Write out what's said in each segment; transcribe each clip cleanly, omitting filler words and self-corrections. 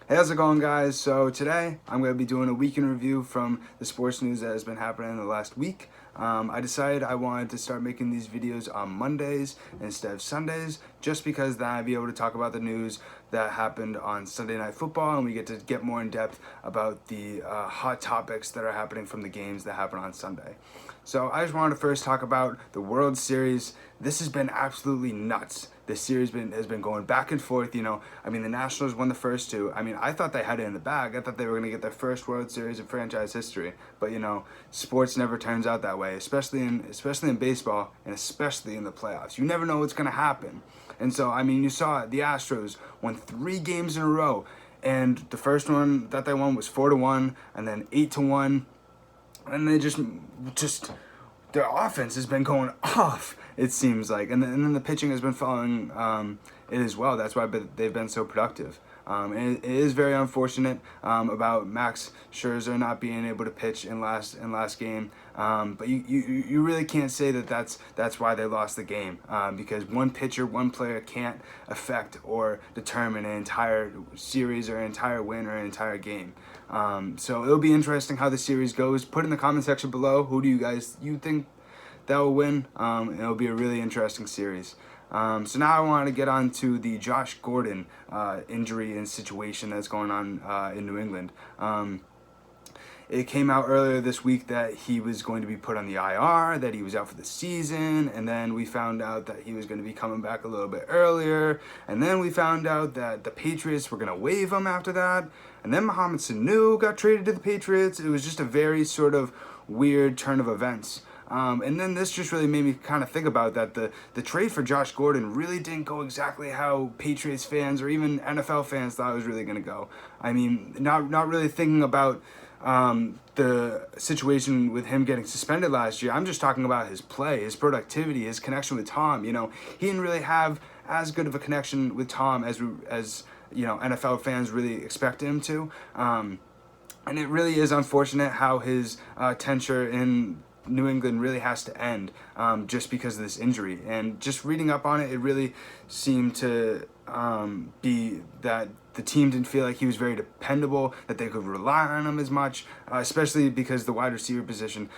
Hey, how's it going, guys? So today I'm going to be doing a weekend review from the sports news that has been happening in the last week. I decided I wanted to start making these videos on Mondays instead of Sundays, just because then I'd be able to talk about the news that happened on Sunday Night Football, and we get to get more in depth about the hot topics that are happening from the games that happen on Sunday. So I just wanted to first talk about the World Series. This has been absolutely nuts. This series has been going back and forth. The Nationals won the first two. I thought they had it in the bag. I thought they were going to get their first World Series in franchise history. But sports never turns out that way, especially in baseball and especially in the playoffs. You never know what's going to happen. And so you saw it. The Astros won 3 games in a row, and the first one that they won was 4-1, and then 8-1, and they just their offense has been going off, it seems like, and then the pitching has been following it as well. That's why they've been so productive. And it is very unfortunate about Max Scherzer not being able to pitch in last game. But you really can't say that's why they lost the game, because one pitcher, one player can't affect or determine an entire series or an entire win or an entire game. So it'll be interesting how the series goes. Put in the comment section below who do you think that will win. It'll be a really interesting series. So now I want to get on to the Josh Gordon injury and situation that's going on in New England. It came out earlier this week that he was going to be put on the IR, that he was out for the season, and then we found out that he was going to be coming back a little bit earlier, and then we found out that the Patriots were going to waive him after that, and then Mohamed Sanu got traded to the Patriots. It was just a very sort of weird turn of events. And then this just really made me kind of think about that the trade for Josh Gordon really didn't go exactly how Patriots fans or even NFL fans thought it was really going to go. Not really thinking about the situation with him getting suspended last year. I'm just talking about his play, his productivity, his connection with Tom. He didn't really have as good of a connection with Tom as NFL fans really expect him to. And it really is unfortunate how his tenure in New England really has to end just because of this injury. And just reading up on it, it really seemed to be that the team didn't feel like he was very dependable, that they could rely on him as much, especially because the wide receiver position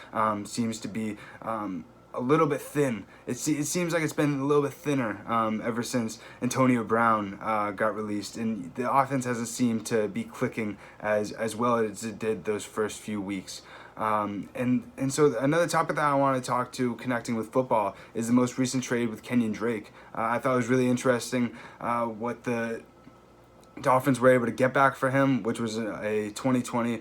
seems to be a little bit thin. It seems like it's been a little bit thinner ever since Antonio Brown got released, and the offense hasn't seemed to be clicking as well as it did those first few weeks. And so another topic that I want to talk to connecting with football is the most recent trade with Kenyan Drake. I thought it was really interesting what the Dolphins were able to get back for him, which was a 2020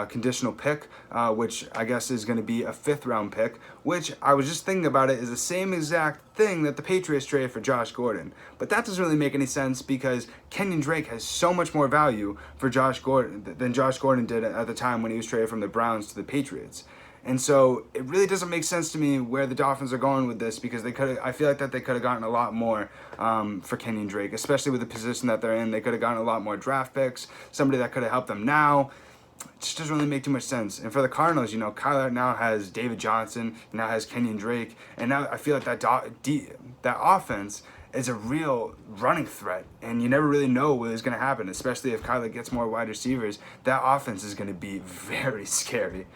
conditional pick, which I guess is going to be a 5th-round pick, which I was just thinking about it is the same exact thing that the Patriots traded for Josh Gordon. But that doesn't really make any sense because Kenyan Drake has so much more value for Josh Gordon than Josh Gordon did at the time when he was traded from the Browns to the Patriots. And so it really doesn't make sense to me where the Dolphins are going with this, because I feel like that they could have gotten a lot more for Kenyan Drake, especially with the position that they're in. They could have gotten a lot more draft picks, somebody that could have helped them now. It just doesn't really make too much sense. And for the Cardinals, Kyler now has David Johnson, now has Kenyan Drake, and now I feel like that offense is a real running threat, and you never really know what is going to happen, especially if Kyler gets more wide receivers. That offense is going to be very scary.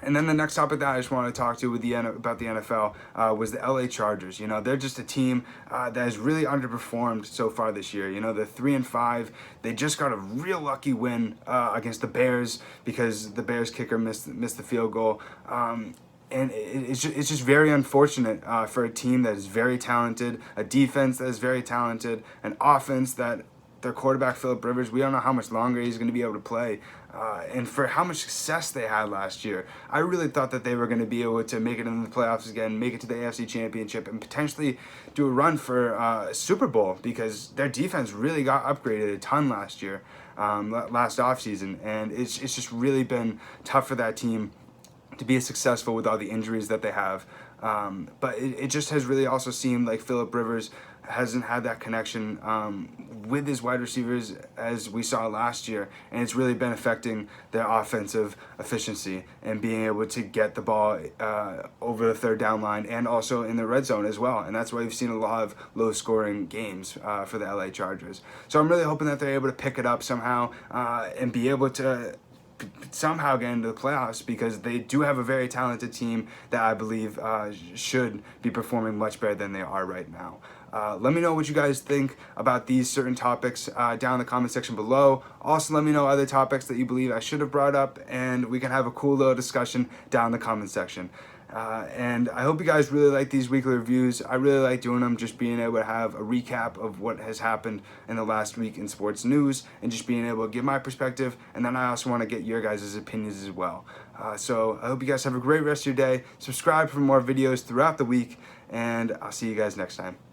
And then the next topic that I just want to talk to about the NFL was the LA Chargers. They're just a team that has really underperformed so far this year. They're 3-5. They just got a real lucky win against the Bears because the Bears kicker missed the field goal. And it's just very unfortunate for a team that is very talented, a defense that is very talented, an offense that their quarterback, Philip Rivers, we don't know how much longer he's going to be able to play. And for how much success they had last year, I really thought that they were going to be able to make it into the playoffs again, make it to the AFC Championship, and potentially do a run for a Super Bowl, because their defense really got upgraded a ton last year, last offseason. And it's just really been tough for that team to be successful with all the injuries that they have. But it just has really also seemed like Philip Rivers hasn't had that connection with his wide receivers as we saw last year, and it's really been affecting their offensive efficiency and being able to get the ball over the third down line and also in the red zone as well. And that's why we've seen a lot of low-scoring games for the LA Chargers. So I'm really hoping that they're able to pick it up somehow and be able to somehow get into the playoffs, because they do have a very talented team that I believe should be performing much better than they are right now. Let me know what you guys think about these certain topics down in the comment section below. Also, let me know other topics that you believe I should have brought up, and we can have a cool little discussion down in the comment section. And I hope you guys really like these weekly reviews. I really like doing them, just being able to have a recap of what has happened in the last week in sports news and just being able to give my perspective. And then I also want to get your guys' opinions as well. So I hope you guys have a great rest of your day. Subscribe for more videos throughout the week, and I'll see you guys next time.